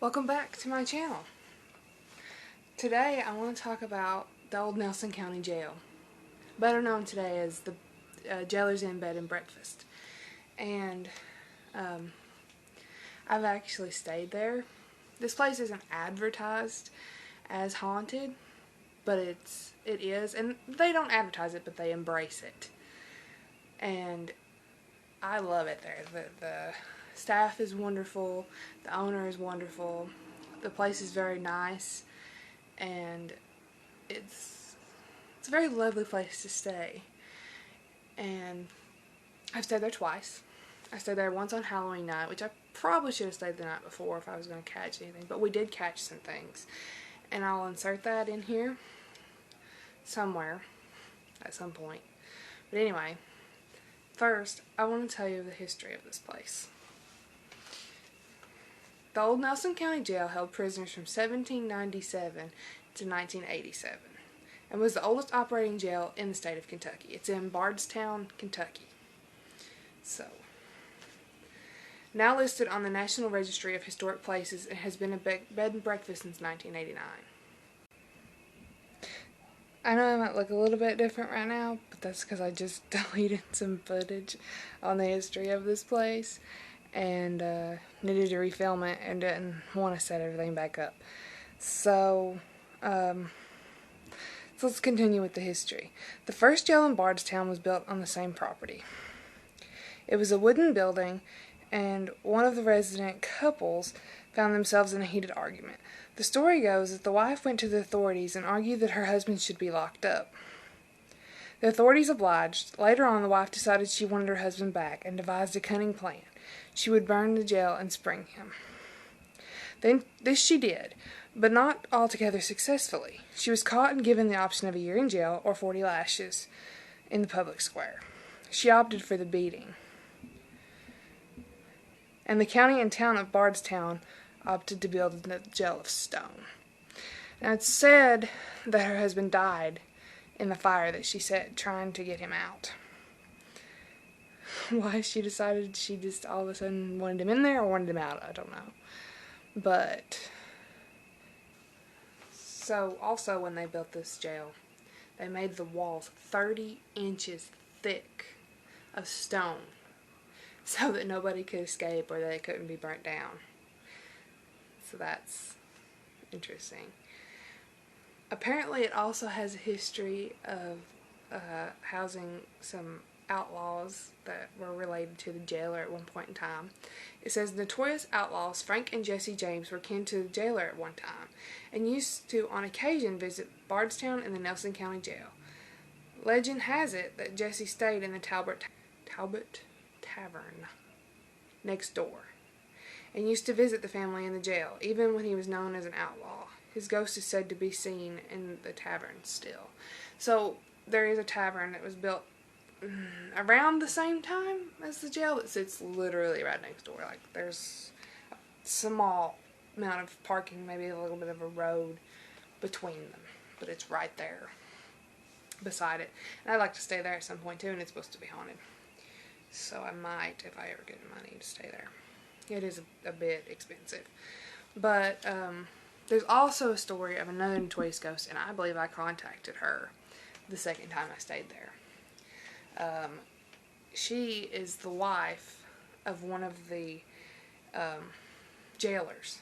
Welcome back to my channel. Today I want to talk about the old Nelson County Jail, better known today as the Jailer's Inn Bed and Breakfast. And I've actually stayed there. This place isn't advertised as haunted, but it is, and they don't advertise it, but they embrace it. And I love it there. The staff is wonderful, the owner is wonderful, the place is very nice, and it's a very lovely place to stay. And I've stayed there twice. I stayed there once on Halloween night, which I probably should have stayed the night before if I was going to catch anything, but we did catch some things. And I'll insert that in here somewhere at some point. But anyway, first I want to tell you the history of this place. The old Nelson County Jail held prisoners from 1797 to 1987 and was the oldest operating jail in the state of Kentucky. It's in Bardstown, Kentucky. So, now listed on the National Registry of Historic Places, it has been a bed and breakfast since 1989. I know I might look a little bit different right now, but that's because I just deleted some footage on the history of this place and needed to refilm it and didn't want to set everything back up. So let's continue with the history. The first jail in Bardstown was built on the same property. It was a wooden building, and one of the resident couples found themselves in a heated argument. The story goes that the wife went to the authorities and argued that her husband should be locked up. The authorities obliged. Later on, the wife decided she wanted her husband back and devised a cunning plan. She would burn the jail and spring him. Then this she did, but not altogether successfully. She was caught and given the option of a year in jail or 40 lashes in the public square. She opted for the beating. And the county and town of Bardstown opted to build a jail of stone. Now it's said that her husband died in the fire that she set trying to get him out. Why she decided she just all of a sudden wanted him in there or wanted him out, I don't know. But, so also when they built this jail, they made the walls 30 inches thick of stone so that nobody could escape or they couldn't be burnt down. So that's interesting. Apparently it also has a history of housing some outlaws that were related to the jailer at one point in time. It says notorious outlaws Frank and Jesse James were kin to the jailer at one time and used to on occasion visit Bardstown and the Nelson County Jail. Legend has it that Jesse stayed in the Talbot Tavern next door and used to visit the family in the jail, even when he was known as an outlaw. His ghost is said to be seen in the tavern still. So there is a tavern that was built around the same time as the jail that sits literally right next door. Like there's a small amount of parking, maybe a little bit of a road between them, but it's right there beside it. And I'd like to stay there at some point too, and it's supposed to be haunted. So I might, if I ever get money, to stay there. It is a bit expensive. But there's also a story of another notorious ghost, and I believe I contacted her the second time I stayed there. She is the wife of one of the jailers.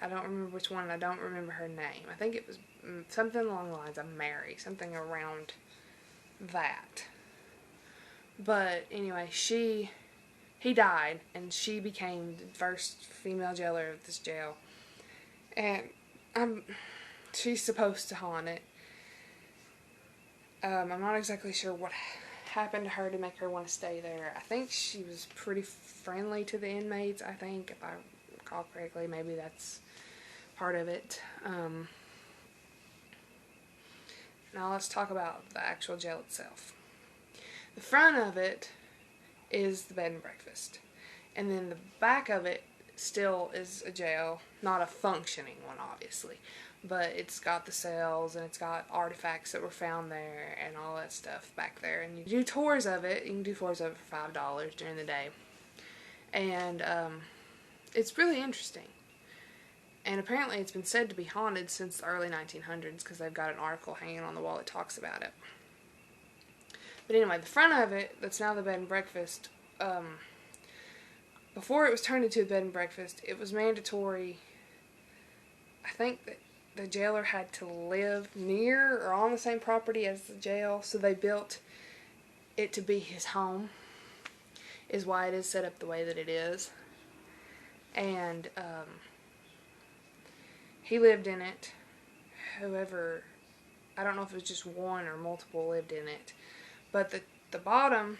I don't remember which one, and I don't remember her name. I think it was something along the lines of Mary, something around that. But anyway, he died, and she became the first female jailer of this jail. And she's supposed to haunt it. I'm not exactly sure what happened to her to make her want to stay there. I think she was pretty friendly to the inmates, I think, if I recall correctly. Maybe that's part of it. Now let's talk about the actual jail itself. The front of it is the bed and breakfast. And then the back of it still is a jail. Not a functioning one, obviously. But it's got the cells, and it's got artifacts that were found there, and all that stuff back there. And you do tours of it. You can do tours of it for $5 during the day. And it's really interesting. And apparently it's been said to be haunted since the early 1900s because they've got an article hanging on the wall that talks about it. But anyway, the front of it, that's now the bed and breakfast, before it was turned into a bed and breakfast, it was mandatory. I think that the jailer had to live near or on the same property as the jail, so they built it to be his home, is why it is set up the way that it is. And he lived in it. Whoever, I don't know if it was just one or multiple lived in it, but the bottom,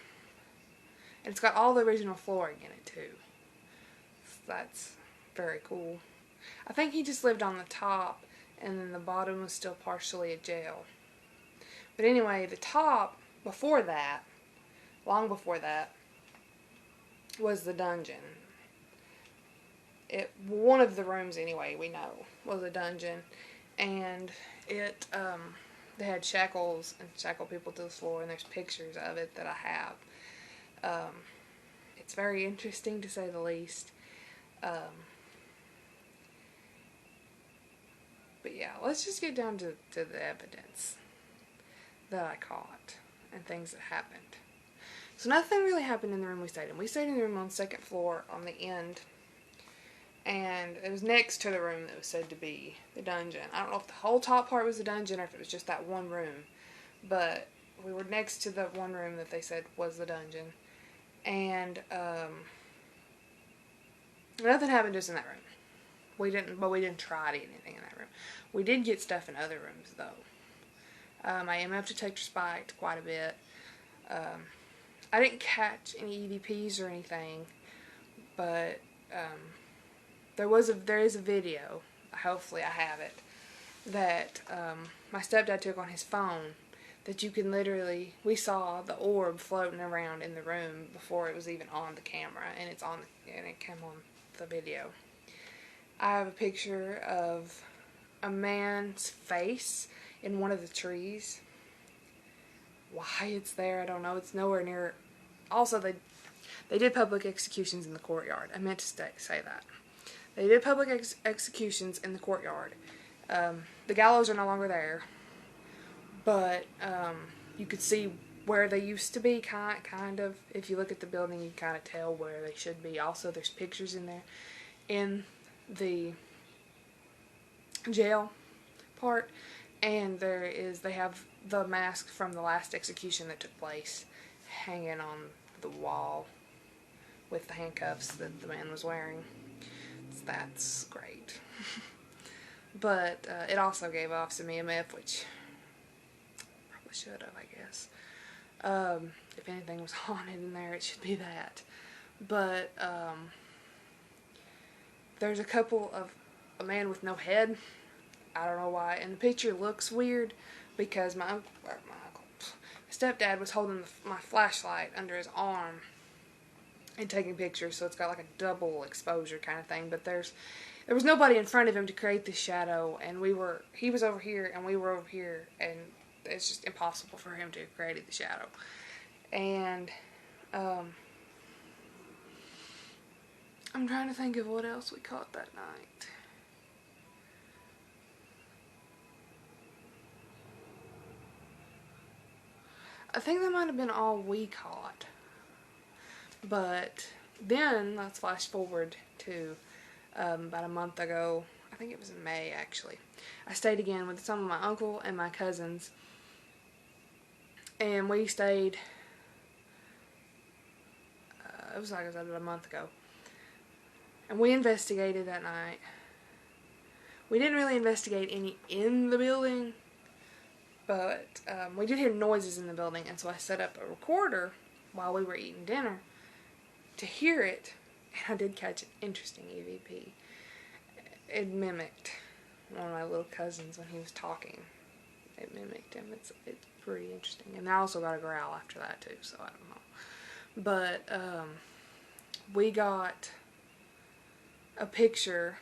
and it's got all the original flooring in it too. So that's very cool. I think he just lived on the top, and then the bottom was still partially a jail. But anyway, the top, before that, long before that, was the dungeon. One of the rooms, anyway, we know, was a dungeon. And it, they had shackles and shackled people to the floor, and there's pictures of it that I have. It's very interesting, to say the least. But yeah, let's just get down to the evidence that I caught and things that happened. So nothing really happened in the room we stayed in. We stayed in the room on the second floor on the end, and it was next to the room that was said to be the dungeon. I don't know if the whole top part was the dungeon or if it was just that one room, but we were next to the one room that they said was the dungeon. And nothing happened just in that room. We didn't try to get anything in that room. We did get stuff in other rooms, though. I am up to detector spiked quite a bit. I didn't catch any EVPs or anything, but there is a video, hopefully I have it, that my stepdad took on his phone, that you can literally, we saw the orb floating around in the room before it was even on the camera, and it came on the video. I have a picture of a man's face in one of the trees. Why it's there, I don't know. It's nowhere near. Also, they did public executions in the courtyard. I meant to say that. They did public executions in the courtyard. The gallows are no longer there, but you could see where they used to be, kind of. If you look at the building, you kind of tell where they should be. Also, there's pictures in there. In the jail part, and they have the mask from the last execution that took place hanging on the wall with the handcuffs that the man was wearing. So that's great. But it also gave off some EMF, which probably should have, I guess. If anything was haunted in there, it should be that. But there's a couple of a man with no head. I don't know why. And the picture looks weird because my stepdad was holding my flashlight under his arm and taking pictures, so it's got like a double exposure kind of thing. But there was nobody in front of him to create this shadow, and he was over here and we were over here, and it's just impossible for him to have created the shadow. And I'm trying to think of what else we caught that night. I think that might have been all we caught. But then, let's flash forward to about a month ago. I think it was in May, actually. I stayed again with some of my uncle and my cousins. And we stayed, it was like I said, a month ago. And we investigated that night. We didn't really investigate any in the building, but we did hear noises in the building, and so I set up a recorder while we were eating dinner to hear it, and I did catch an interesting EVP. It mimicked one of my little cousins when he was talking. It mimicked him. It's pretty interesting. And I also got a growl after that too, so I don't know. But we got a picture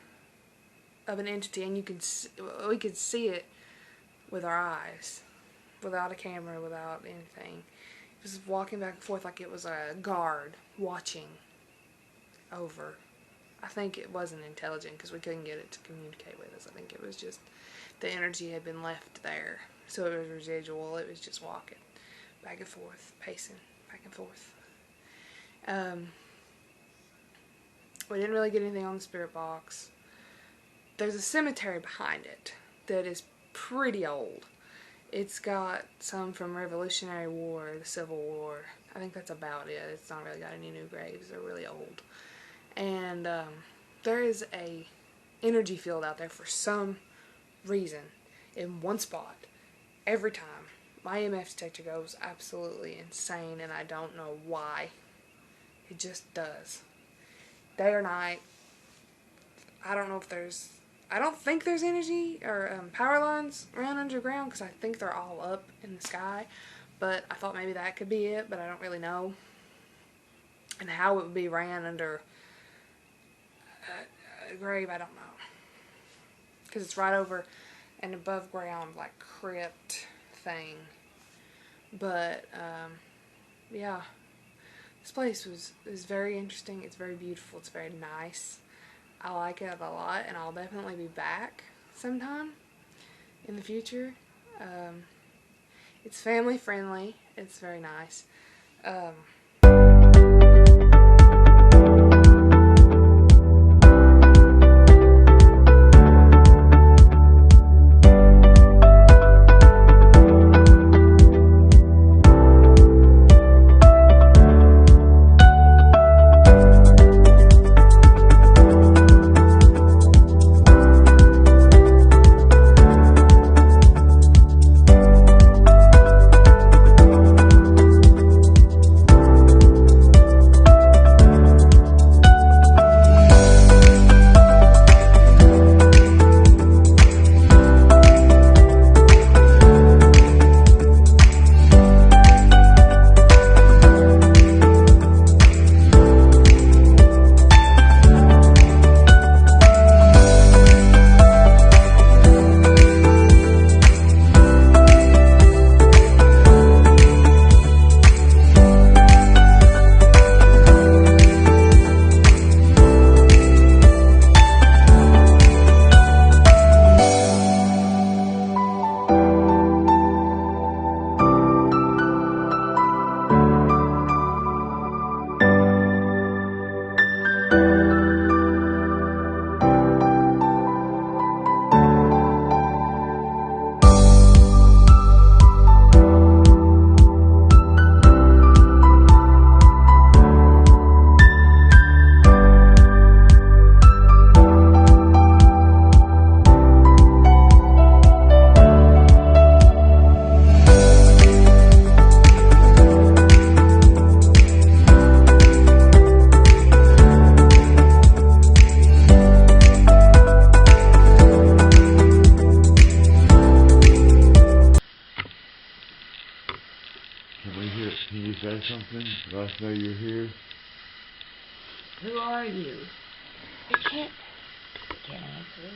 of an entity, and we could see it with our eyes, without a camera, without anything. It was walking back and forth like it was a guard watching over I think it wasn't intelligent because we couldn't get it to communicate with us. I think it was just the energy had been left there. So it was residual. It was just walking back and forth, pacing back and forth. We didn't really get anything on the spirit box. There's a cemetery behind it that is pretty old. It's got some from Revolutionary War, the Civil War. I think that's about it. It's not really got any new graves. They're really old. And there is a energy field out there for some reason in one spot every time. My EMF detector goes absolutely insane, and I don't know why. It just does. Day or night. I don't know if there's... I don't think there's energy or power lines around underground because I think they're all up in the sky. But I thought maybe that could be it, but I don't really know. And how it would be ran under a grave, I don't know. Because it's right over an above ground, like, crypt thing. But, yeah. This place is very interesting. It's very beautiful. It's very nice. I like it a lot, and I'll definitely be back sometime in the future. It's family friendly. It's very nice. Can you say something? Let us know you're here. Who are you? I can't answer.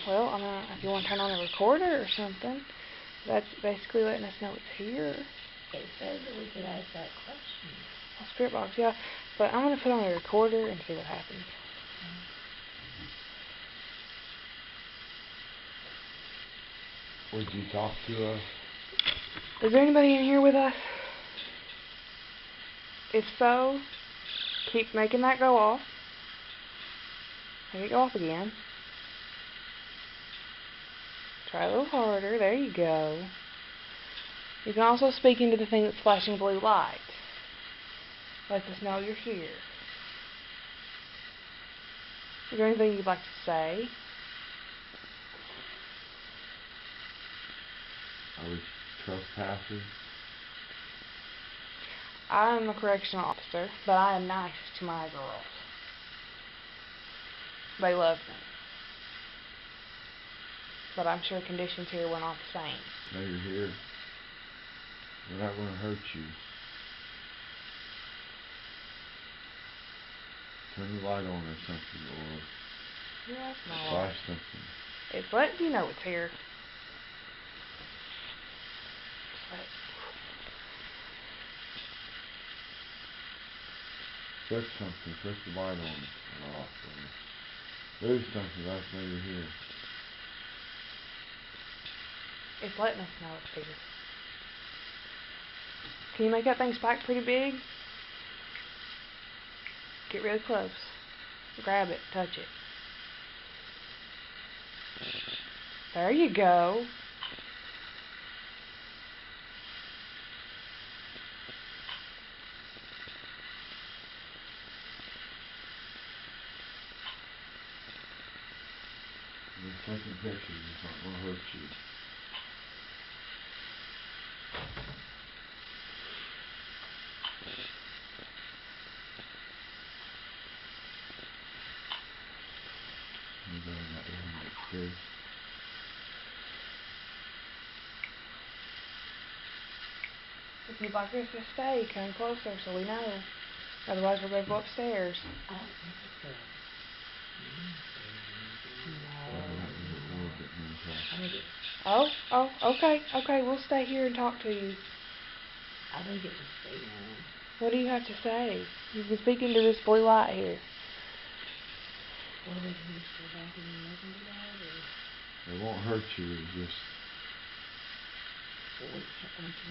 Well, I mean, if you want to turn on a recorder or something, that's basically letting us know it's here. It says that we could ask that question. Oh, spirit box, yeah. But I'm going to put on a recorder and see what happens. Would you talk to us? Is there anybody in here with us? If so, keep making that go off. Make it go off again. Try a little harder. There you go. You can also speak into the thing that's flashing blue light. Let us know you're here. Is there anything you'd like to say? Are we trespassing? I am a correctional officer, but I am nice to my girls. They love me. But I'm sure conditions here were not the same. No, you're here. We're not going to hurt you. Turn the light on or something, or Yeah, that's my flash something. It's letting you know it's here. Fix something. Fix the light on it. Off. Do something. Let us know you're here. It's letting us know it's here. Can you make that thing spike pretty big? Get really close. Grab it. Touch it. There you go. We're taking pictures. It's not going to hurt you. We're going out there and make space. If you'd like us to stay, come closer so we know. Otherwise, we're going to go upstairs. I don't think it's good. I think it's, Okay, we'll stay here and talk to you. I think it's a scam. What do you have to say? You've been speaking to this blue light here. Well, we can just go back and listen to that, or... It won't hurt you. It's just... Well,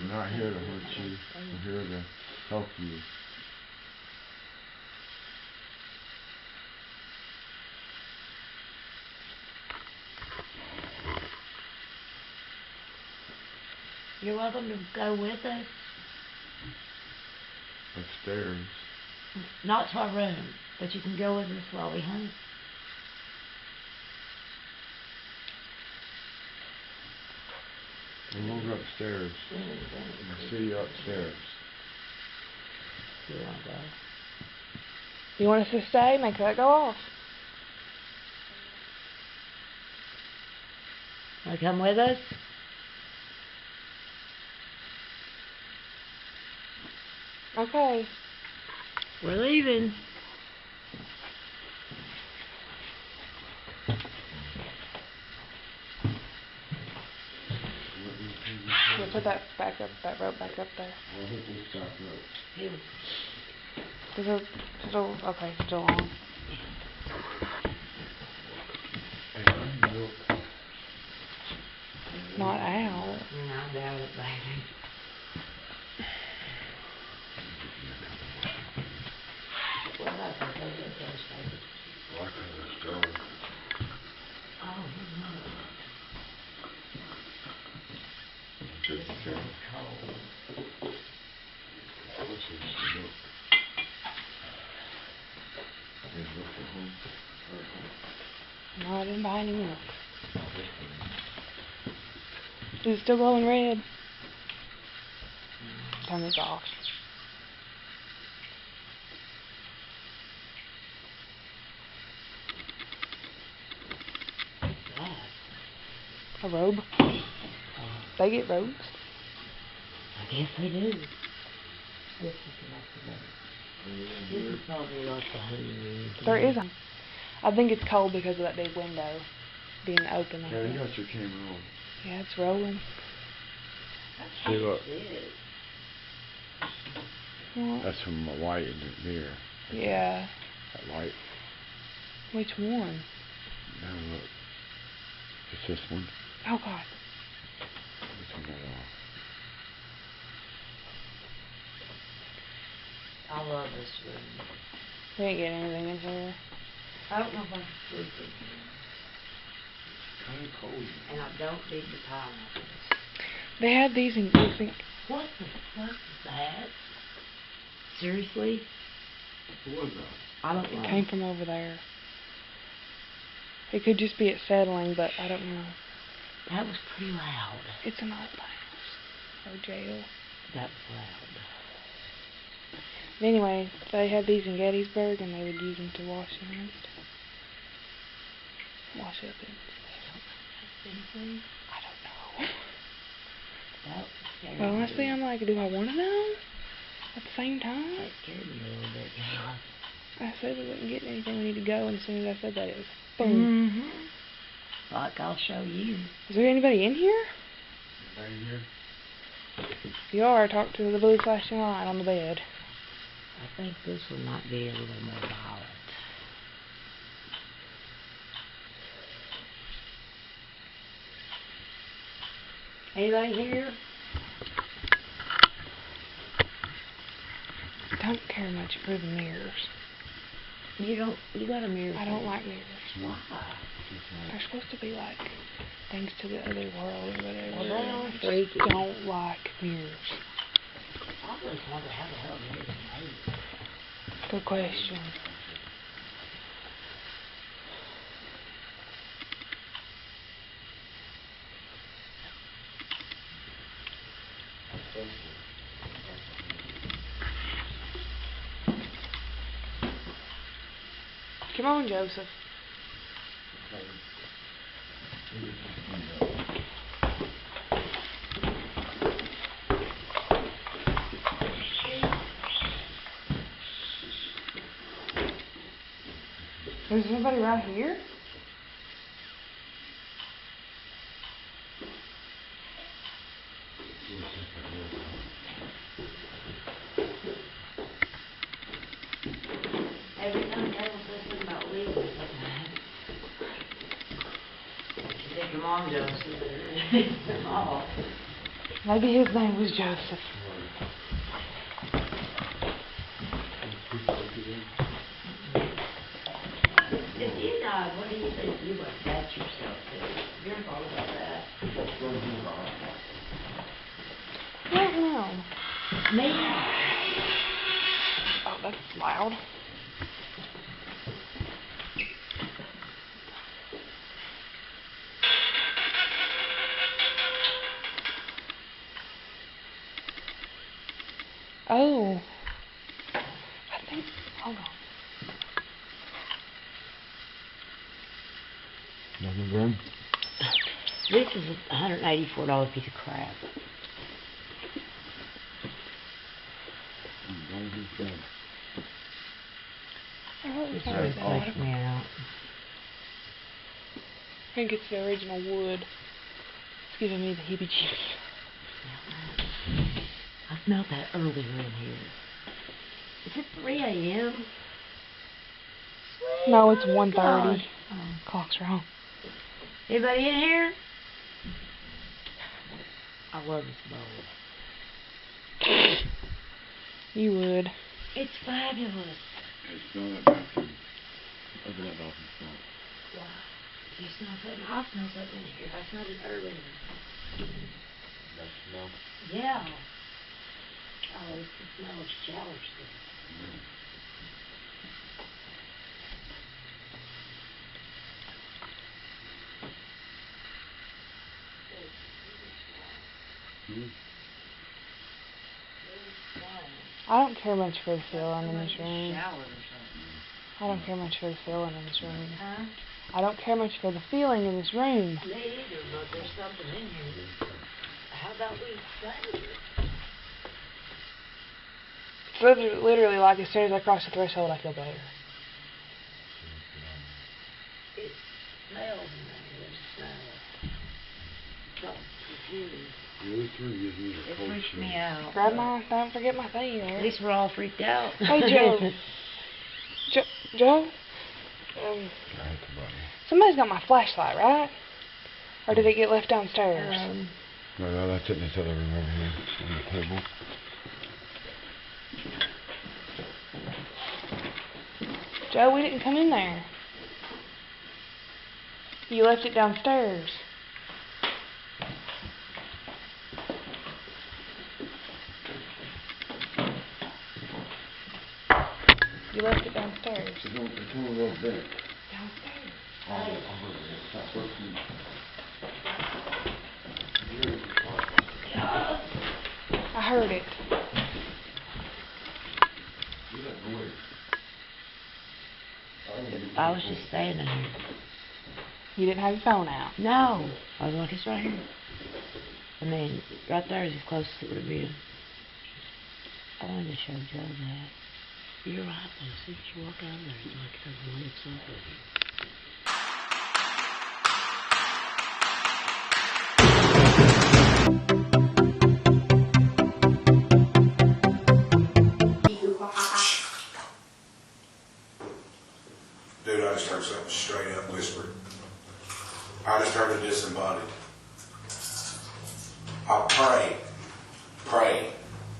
We're not here to hurt you. We're here to help you. You're welcome to go with us. Upstairs. Not to our room, but you can go with us while we hunt. We'll go upstairs. We'll see you upstairs. You want to go? You want us to stay? Make that go off. Want to come with us? Okay. We're leaving. Yeah, put that back up, that rope back up there. I'll hit this back up. Here. Okay, still on. Hey, I need milk. Not out. You're not down it, baby. What about the first baby? Why can't I stove? Oh, no. Just This a is second. cold. What's in some milk? Is milk at home? No, I didn't buy any milk. Is it still glowing red? Turn this off. What's that? A robe. They get robes. I guess they do. This is like the This is probably like the honeymoon. There is a... I think it's cold because of that big window being open. Yeah, you got your camera on. Yeah, it's rolling. See, look. Well, That's from the light in the mirror. yeah. That light. Which one? Now look. It's this one. Oh, God. Turn that off. I love this room. We ain't getting anything in here. I don't know if I can sleep in here. Kind of cold. And I don't dig the pineapples. They had these in... You think... What the fuck is that? Seriously? What was that? I don't know. It came from over there. It could just be it settling, but I don't know. That was pretty loud. It's an old house. Or jail. That was loud. But anyway, they had these in Gettysburg, and they would use them to wash in and stuff. Wash up in. Anything? I don't know. That scared Well, me. honestly, I'm like, do I want to know? At the same time? That scared me a little bit, Kayla. I said we wouldn't get anything. We need to go, and as soon as I said that, it was boom. Mm-hmm. Like, I'll show you. Is there anybody in here? Anybody here? If you are, talk to the blue flashing light on the bed. I think this one might be a little more violent. Anybody here? Don't care much for the mirrors. You got a mirror. I don't like mirrors. Why? They're supposed to be like things to the other world or whatever. Well, they are I just freaky. don't like mirrors. I always wonder how the hell mirrors are made. Good question. Come on, Joseph. Is anybody right here? Every time Dad says something about leaving, it's like, I think your mom does. It's all. Maybe his name was Joseph. If you died, what do you think you would attach yourself to? You're thought about that. I don't know. Me? Oh, that's loud. Oh. I think, hold on. Nothing wrong? This is a $184 piece of crap. This really freaks me out. I think it's the original wood. It's giving me the heebie-jeebies. I smelled that earlier in here. Is it 3 a.m.? No, it's 1:30. Oh. Clock's wrong. Anybody in here? I love this bowl. You would. It's fabulous. Hey, smell that bathroom. Open that bathroom smell. Wow. You smell something? I smell something in here. I smelled it earlier. That smell? Yeah. Oh, it's the smell of shower still. I don't care much for the ceiling in this room. Shower or something. I don't care much for the ceiling in this room. Huh? I don't care much for the feeling in this room. Me either, but there's something in here. How about we save it? It's literally like as soon as I cross the threshold, I feel better. It smells in there. There's a smell. Something confusing. Yeah, this room gives me the It cold freaks chill. me out. Don't forget my thing. At least we're all freaked out. Hey, Joe. Joe? Alright, buddy. Somebody's got my flashlight, right? Or did it get left downstairs? No, that's it in this other room over here on the table. Joe, we didn't come in there. You left it downstairs. You left it downstairs. It's only a little bit. Downstairs. I heard it. I was just standing here. You didn't have your phone out. No. I was like, it's right here. I mean, right there is as close as it would have been. I wanted to show Joe that. You're right, though. See, you walk out there, it's like it doesn't look something. I just heard a disembodied. I pray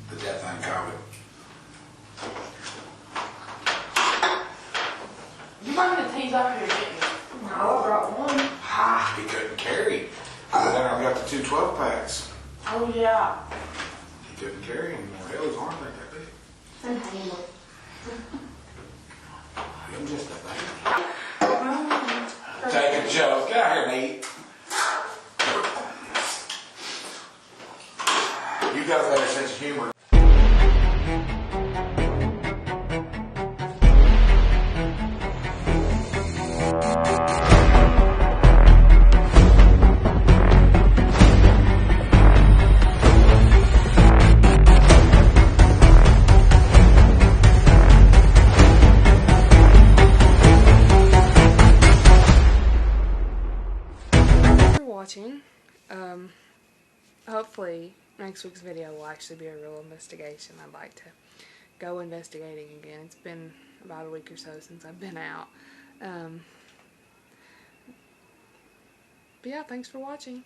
that thing covered. You brought the teas over here, didn't you? No, I brought one. Ha! He couldn't carry. Then I've got the 2 12-packs. Oh, yeah. He couldn't carry anymore. Hell, his arms ain't that big. And handle. I'm just a baby. Take a joke. Get out here and eat. You got a better sense of humor. Watching. Hopefully next week's video will actually be a real investigation. I'd like to go investigating again. It's been about a week or so since I've been out. But yeah, thanks for watching.